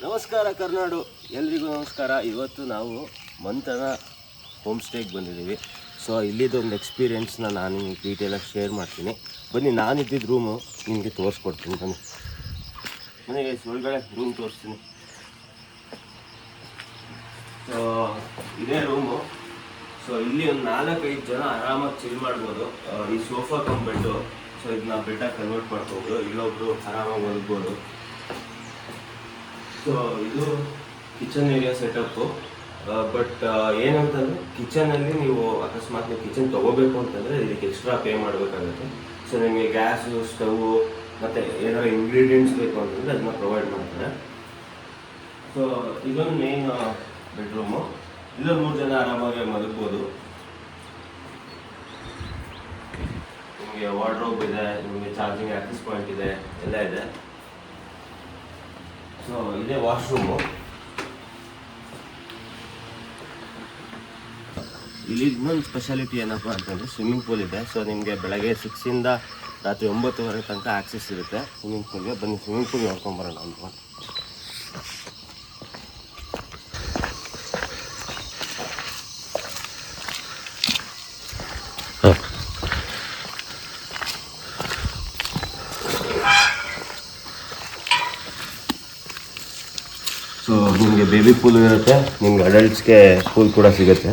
ನಮಸ್ಕಾರ ಕರ್ನಾಡು, ಎಲ್ರಿಗೂ ನಮಸ್ಕಾರ. ಇವತ್ತು ನಾವು ಮಂಥನ ಹೋಮ್ ಸ್ಟೇಗೆ ಬಂದಿದ್ದೀವಿ. ಸೊ ಇಲ್ಲಿದ್ದೊಂದು ಎಕ್ಸ್ಪೀರಿಯೆನ್ಸ್ನ ನಾನು ನಿಮಗೆ ಡೀಟೇಲಾಗಿ ಶೇರ್ ಮಾಡ್ತೀನಿ. ಬನ್ನಿ, ನಾನಿದ್ದಿದ್ದು ರೂಮು ನಿಮಗೆ ತೋರಿಸ್ಕೊಡ್ತೀನಿ. ಬನ್ನಿ ಮನೆಗೆ ಒಳಗಡೆ ರೂಮ್ ತೋರಿಸ್ತೀನಿ. ಸೊ ಇದೇ ರೂಮು. ಸೊ ಇಲ್ಲಿ ಒಂದು 4-5 ಜನ ಆರಾಮಾಗಿ ಚಿಲ್ ಮಾಡ್ಬೋದು. ಈ ಸೋಫಾ ಕಮ್ ಬೆಡ್ಡು. ಸೊ ಇದನ್ನ ಬೆಡ್ಡಾಗಿ ಕನ್ವರ್ಟ್ ಮಾಡ್ಬೋದು. ಇಲ್ಲೊಬ್ರು ಆರಾಮಾಗಿ ಮಲಗ್ಬೋದು. ಸೊ ಇದು ಕಿಚನ್ ಏರಿಯಾ ಸೆಟಪ್ಪು. ಬಟ್ ಏನಂತಂದರೆ ಕಿಚನಲ್ಲಿ ನೀವು ಅಕಸ್ಮಾತ್ ನೀವು ಕಿಚನ್ ತೊಗೋಬೇಕು ಅಂತಂದರೆ ಇದಕ್ಕೆ ಎಕ್ಸ್ಟ್ರಾ ಪೇ ಮಾಡಬೇಕಾಗುತ್ತೆ. ಸೊ ನಿಮಗೆ ಗ್ಯಾಸು, ಸ್ಟವ್ವು ಮತ್ತು ಏನಾದ್ರು ಇಂಗ್ರೀಡಿಯೆಂಟ್ಸ್ ಬೇಕು ಅಂತಂದರೆ ಅದನ್ನ ಪ್ರೊವೈಡ್ ಮಾಡ್ತಾರೆ. ಸೊ ಇದೊಂದು ಮೇನ್ ಬೆಡ್ರೂಮು. ಇಲ್ಲೊಂದು 3 ಜನ ಆರಾಮಾಗಿ ಮಲಗ್ಬೋದು. ನಿಮಗೆ ವಾರ್ಡ್ರೋಬ್ ಇದೆ, ನಿಮಗೆ ಚಾರ್ಜಿಂಗ್ ಆಕ್ಸೆಸ್ ಪಾಯಿಂಟ್ ಇದೆ, ಎಲ್ಲ ಇದೆ. ಸೊ ಇದೇ ವಾಶ್ರೂಮು. ಇಲ್ಲಿ ಇನ್ನೊಂದು ಸ್ಪೆಷಾಲಿಟಿ ಏನಪ್ಪ ಅಂತಂದರೆ ಸ್ವಿಮ್ಮಿಂಗ್ ಪೂಲ್ ಇದೆ. ಸೊ ನಿಮಗೆ ಬೆಳಗ್ಗೆ 6 ರಾತ್ರಿ 9 ತನಕ ಆಕ್ಸೆಸ್ ಇರುತ್ತೆ ಸ್ವಿಮ್ಮಿಂಗ್ ಪೂಲ್ಗೆ. ಬನ್ನಿ ಸ್ವಿಮ್ಮಿಂಗ್ ಪೂಲ್ ನೋಡ್ಕೊಂಬರೋಣ ಅಂತ. ಸೊ ನಿಮಗೆ ಬೇಬಿ ಪೂಲ್ ಇರುತ್ತೆ, ನಿಮ್ಗೆ ಅಡಲ್ಟ್ಸ್ಗೆ ಪೂಲ್ ಕೂಡ ಸಿಗುತ್ತೆ.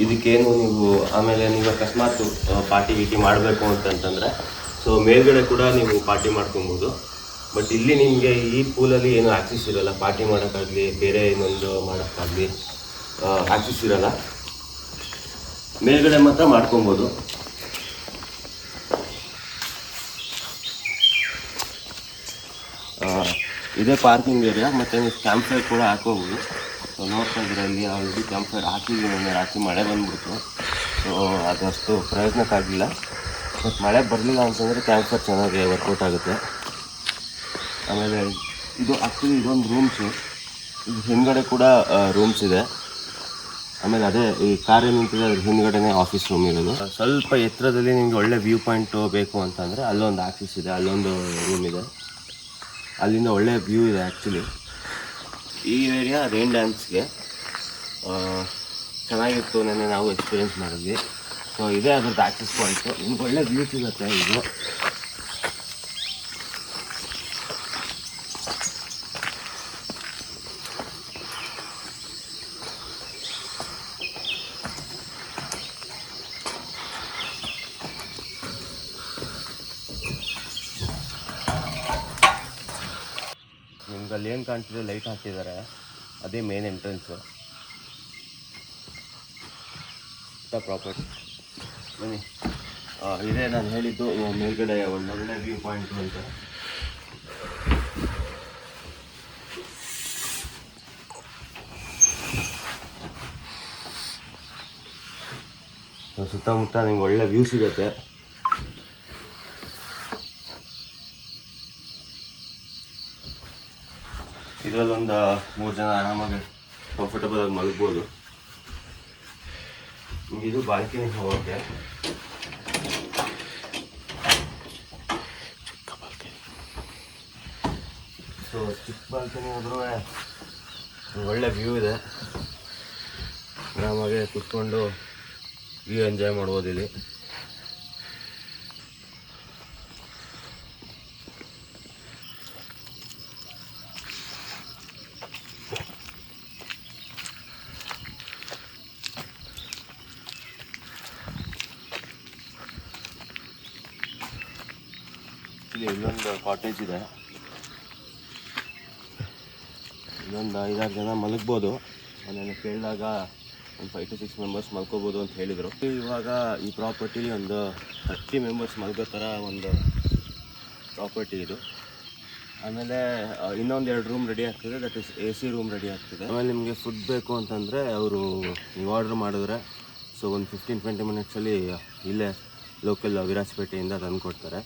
ಇದಕ್ಕೇನು ನೀವು ಆಮೇಲೆ ನೀವು ಅಕಸ್ಮಾತ್ ಪಾರ್ಟಿ ಗೀಟಿ ಮಾಡಬೇಕು ಅಂತಂತಂದರೆ ಸೊ ಮೇಲ್ಗಡೆ ಕೂಡ ನೀವು ಪಾರ್ಟಿ ಮಾಡ್ಕೊಬೋದು. ಬಟ್ ಇಲ್ಲಿ ನಿಮಗೆ ಈ ಪೂಲಲ್ಲಿ ಏನು ಆಕ್ಸೆಸ್ ಇರೋಲ್ಲ. ಪಾರ್ಟಿ ಮಾಡೋಕ್ಕಾಗಲಿ ಬೇರೆ ಇನ್ನೊಂದು ಮಾಡೋಕ್ಕಾಗಲಿ ಆಕ್ಸೆಸ್ ಇರೋಲ್ಲ. ಮೇಲ್ಗಡೆ ಮಾತ್ರ ಮಾಡ್ಕೊಬೋದು. ಇದೇ ಪಾರ್ಕಿಂಗ್ ಏರಿಯಾ. ಮತ್ತು ನೀವು ಕ್ಯಾಂಪ್ ಫೈರ್ ಕೂಡ ಹಾಕೋಬೋದು. ಸೊ ನೋಡ್ತಾ ಇದ್ರೆ ಇಲ್ಲಿ ಆಲ್ರೆಡಿ ಕ್ಯಾಂಪ್ ಫೈರ್ ಹಾಕಿದ್ದೀವಿ. ರಾತ್ರಿ ಮಳೆ ಬಂದ್ಬಿಡ್ತು. ಸೊ ಅದಷ್ಟು ಪ್ರಯೋಜನಕ್ಕಾಗಲಿಲ್ಲ. ಬಟ್ ಮಳೆ ಬರಲಿಲ್ಲ ಅಂತಂದರೆ ಕ್ಯಾಂಪ್ ಫೈರ್ ಚೆನ್ನಾಗಿ ವರ್ಕೌಟ್ ಆಗುತ್ತೆ. ಆಮೇಲೆ ಇದು ಆ್ಯಕ್ಚುಲಿ ಇದೊಂದು ರೂಮ್ಸು. ಇದು ಹಿಂದ್ಗಡೆ ಕೂಡ ರೂಮ್ಸ್ ಇದೆ. ಆಮೇಲೆ ಅದೇ ಈ ಕಾರ್ ಏನು ನಿಂತಿದೆ ಅದ್ರ ಹಿಂದ್ಗಡೆನೇ ಆಫೀಸ್ ರೂಮ್ ಇರೋದು. ಸ್ವಲ್ಪ ಎತ್ತರದಲ್ಲಿ ನಿಮಗೆ ಒಳ್ಳೆ ವ್ಯೂ ಪಾಯಿಂಟು ಬೇಕು ಅಂತಂದರೆ ಅಲ್ಲೊಂದು ಆಫೀಸ್ ಇದೆ, ಅಲ್ಲೊಂದು ರೂಮ್ ಇದೆ. ಅಲ್ಲಿಂದ ಒಳ್ಳೆಯ ವ್ಯೂ ಇದೆ ಆ್ಯಕ್ಚುಲಿ. ಈ ಏರಿಯಾ ರೈನ್ ಡ್ಯಾನ್ಸ್ಗೆ ಚೆನ್ನಾಗಿತ್ತು. ನೆನ್ನೆ ನಾವು ಎಕ್ಸ್ಪೀರಿಯೆನ್ಸ್ ಮಾಡಿದ್ವಿ. ಸೊ ಇದೇ ಅದ್ರದ್ದು ಆಕ್ಸೆಸ್ ಪಾಯಿಂಟು. ನಿಮ್ಗೆ ಒಳ್ಳೆ ವ್ಯೂ ಸಿಗುತ್ತೆ. ಇದು ನಿಮ್ಗೆ ಅಲ್ಲಿ ಏನು ಕಾಣ್ತಿದೆ ಲೈಟ್ ಹಾಕಿದ್ದಾರೆ, ಅದೇ ಮೇನ್ ಎಂಟ್ರೆನ್ಸು. ಪ್ರಾಪರ್ಟಿ ಬನ್ನಿ. ಇದೇ ನಾನು ಹೇಳಿದ್ದು ಮೇಲ್ಗಡೆ ಒಳ್ಳೊಳ್ಳೆ ವ್ಯೂ ಪಾಯಿಂಟು ಅಂತ. ಸುತ್ತಮುತ್ತ ನಿಮ್ಗೆ ಒಳ್ಳೆ ವ್ಯೂ ಸಿಗುತ್ತೆ. ಇದರಲ್ಲೊಂದು 3 ಜನ ಆರಾಮಾಗಿ ಕಂಫರ್ಟಬಲ್ ಆಗಿ ಮಲಗ್ಬೋದು. ಇದು ಬಾಲ್ಕನಿ ಹೋಗೋಕ್ಕೆ. ಸೊ ಚಿಕ್ಕ ಬಾಲ್ಕನಿ ಹೋದ್ರೂ ಒಳ್ಳೆ ವ್ಯೂ ಇದೆ. ಆರಾಮಾಗಿ ಕುತ್ಕೊಂಡು ವ್ಯೂ ಎಂಜಾಯ್ ಮಾಡ್ಬೋದು ಇಲ್ಲಿ. ಇಲ್ಲಿ ಇಲ್ಲೊಂದು ಕಾಟೇಜ್ ಇದೆ. ಇಲ್ಲೊಂದು 5-6 ಜನ ಮಲಗ್ಬೋದು. ನಾನು ಕೇಳಿದಾಗ ಒಂದು 5 to 6 ಮೆಂಬರ್ಸ್ ಮಲ್ಕೋಬೋದು ಅಂತ ಹೇಳಿದರು. ಇವಾಗ ಈ ಪ್ರಾಪರ್ಟಿಲಿ ಒಂದು 30 ಮೆಂಬರ್ಸ್ ಮಲ್ಗೋ ಥರ ಒಂದು ಪ್ರಾಪರ್ಟಿ ಇದು. ಆಮೇಲೆ ಇನ್ನೊಂದು 2 ರೂಮ್ ರೆಡಿ ಆಗ್ತಿದೆ, that is AC room ready ಆಗ್ತಿದೆ. ಆಮೇಲೆ ನಿಮಗೆ ಫುಡ್ ಬೇಕು ಅಂತಂದರೆ ಅವರು ನೀವು ಆರ್ಡ್ರ್ ಮಾಡಿದ್ರೆ ಸೊ ಒಂದು 15-20 ಮಿನಿಟ್ಸಲ್ಲಿ ಇಲ್ಲೇ ಲೋಕಲ್ ವಿರಾಜಪೇಟೆಯಿಂದ ತಂದು ಕೊಡ್ತಾರೆ.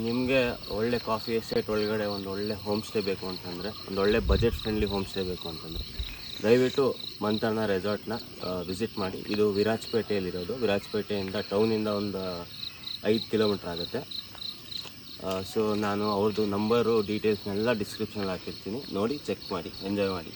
ನಿಮಗೆ ಒಳ್ಳೆ ಕಾಫಿ ಎಸ್ಟೇಟ್ ಒಳಗಡೆ ಒಂದು ಒಳ್ಳೆ ಹೋಮ್ ಸ್ಟೇ ಬೇಕು ಅಂತಂದರೆ, ಒಂದು ಒಳ್ಳೆ ಬಜೆಟ್ ಫ್ರೆಂಡ್ಲಿ ಹೋಮ್ ಸ್ಟೇ ಬೇಕು ಅಂತಂದರೆ ದಯವಿಟ್ಟು ಮಂಥನ ರೆಸಾರ್ಟ್ನ ವಿಸಿಟ್ ಮಾಡಿ. ಇದು ವಿರಾಜಪೇಟೆಯಲ್ಲಿರೋದು. ವಿರಾಜಪೇಟೆಯಿಂದ ಟೌನಿಂದ ಒಂದು 5 ಕಿಲೋಮೀಟ್ರ್ ಆಗುತ್ತೆ. ಸೊ ನಾನು ಅವ್ರದ್ದು ನಂಬರು ಡೀಟೇಲ್ಸ್ನೆಲ್ಲ ಡಿಸ್ಕ್ರಿಪ್ಷನಲ್ಲಿ ಹಾಕಿರ್ತೀನಿ, ನೋಡಿ ಚೆಕ್ ಮಾಡಿ, ಎಂಜಾಯ್ ಮಾಡಿ.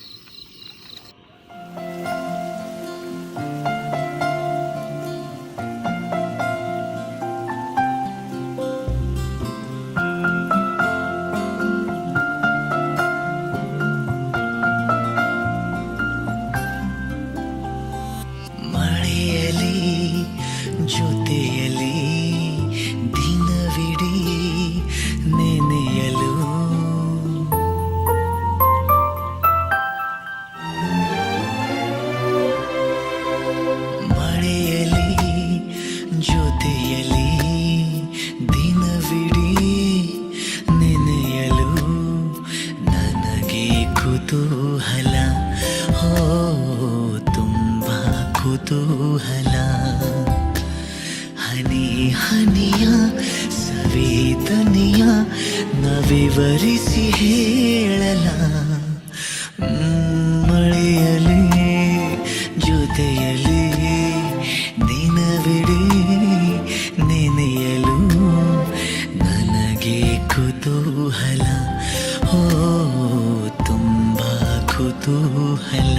ಜೊತೆಯಲಿ ದಿನವಿಡೀ ನೆನೆಯಲು ಮಳೆಯಲಿ ಜೊತೆಯಲಿ ದಿನವಿಡೀ ನೆನೆಯಲು ನನಗೆ ಕುತೂಹಲ, ಓ ತುಂಬಾ ಕುತೂಹಲ. ಹನಿ ಹನಿಯ ಸವೇದನೆಯ ನವಿವರಿಸಿ ಹೇಳಲ, ಮಳೆಯಲಿ ಜೊತೆಯಲಿ ದಿನವಿಡೀ ನೆನೆಯಲು ನನಗೆ ಕುತೂಹಲ, ಓ ತುಂಬ ಕುತೂಹಲ.